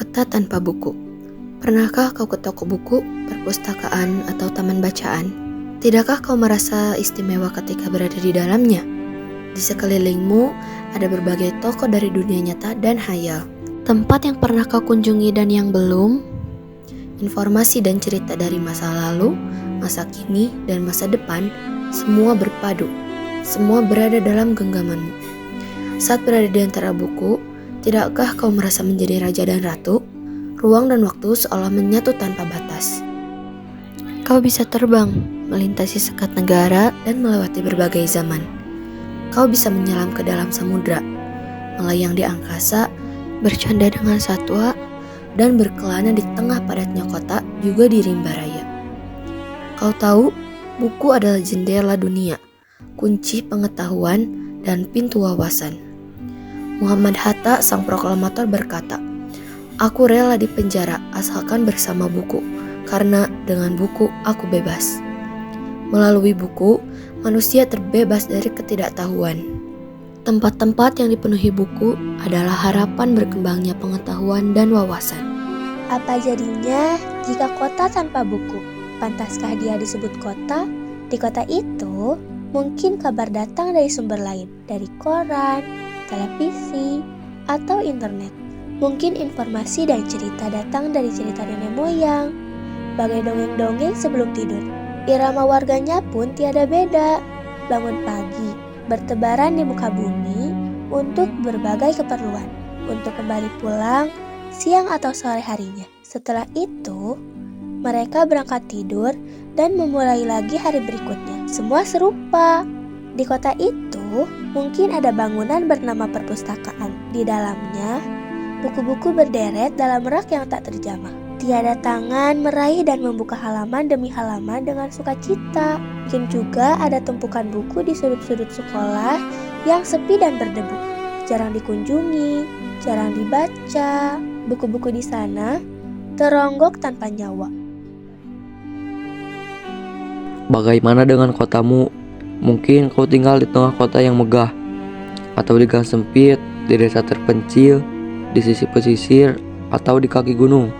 Kota tanpa buku. Pernahkah kau ke toko buku, perpustakaan, atau taman bacaan? Tidakkah kau merasa istimewa ketika berada di dalamnya? Di sekelilingmu ada berbagai toko dari dunia nyata dan hayal. Tempat yang pernah kau kunjungi dan yang belum, informasi dan cerita dari masa lalu, masa kini, dan masa depan, semua berpadu. Semua berada dalam genggamanmu. Saat berada di antara buku, tidakkah kau merasa menjadi raja dan ratu? Ruang dan waktu seolah menyatu tanpa batas. Kau bisa terbang, melintasi sekat negara, dan melewati berbagai zaman. Kau bisa menyelam ke dalam samudra, melayang di angkasa, bercanda dengan satwa, dan berkelana di tengah padatnya kota, juga di rimba raya. Kau tahu, buku adalah jendela dunia, kunci pengetahuan, dan pintu wawasan. Muhammad Hatta, sang proklamator, berkata, "Aku rela dipenjara asalkan bersama buku, karena dengan buku aku bebas." Melalui buku, manusia terbebas dari ketidaktahuan. Tempat-tempat yang dipenuhi buku adalah harapan berkembangnya pengetahuan dan wawasan. Apa jadinya jika kota tanpa buku? Pantaskah dia disebut kota? Di kota itu, mungkin kabar datang dari sumber lain, dari koran, televisi, atau internet. Mungkin informasi dan cerita datang dari cerita nenek moyang, bagai dongeng-dongeng sebelum tidur. Irama warganya pun tiada beda. Bangun pagi, bertebaran di muka bumi untuk berbagai keperluan, untuk kembali pulang siang atau sore harinya. Setelah itu, mereka berangkat tidur dan memulai lagi hari berikutnya. Semua serupa. Di kota itu, mungkin ada bangunan bernama perpustakaan. Di dalamnya, buku-buku berderet dalam rak yang tak terjamah. Tiada tangan meraih dan membuka halaman demi halaman dengan sukacita. Mungkin juga ada tumpukan buku di sudut-sudut sekolah yang sepi dan berdebu. Jarang dikunjungi, jarang dibaca. Buku-buku di sana teronggok tanpa nyawa. Bagaimana dengan kotamu? Mungkin kau tinggal di tengah kota yang megah, atau di gang sempit, di desa terpencil, di sisi pesisir, atau di kaki gunung.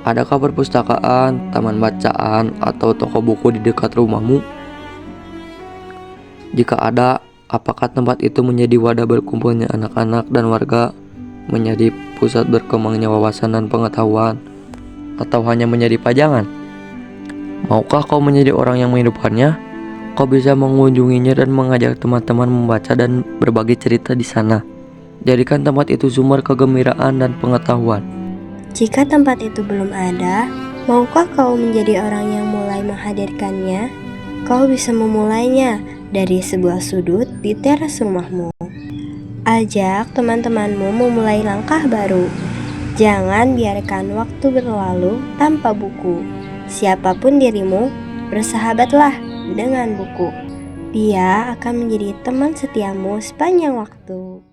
Adakah perpustakaan, taman bacaan, atau toko buku di dekat rumahmu? Jika ada, apakah tempat itu menjadi wadah berkumpulnya anak-anak dan warga, menjadi pusat berkembangnya wawasan dan pengetahuan, atau hanya menjadi pajangan? Maukah kau menjadi orang yang menghidupkannya? Kau bisa mengunjunginya dan mengajak teman-teman membaca dan berbagi cerita di sana. Jadikan tempat itu sumber kegembiraan dan pengetahuan. Jika tempat itu belum ada, maukah kau menjadi orang yang mulai menghadirkannya? Kau bisa memulainya dari sebuah sudut di teras rumahmu. Ajak teman-temanmu memulai langkah baru. Jangan biarkan waktu berlalu tanpa buku. Siapapun dirimu, bersahabatlah dengan buku. Dia akan menjadi teman setiamu sepanjang waktu.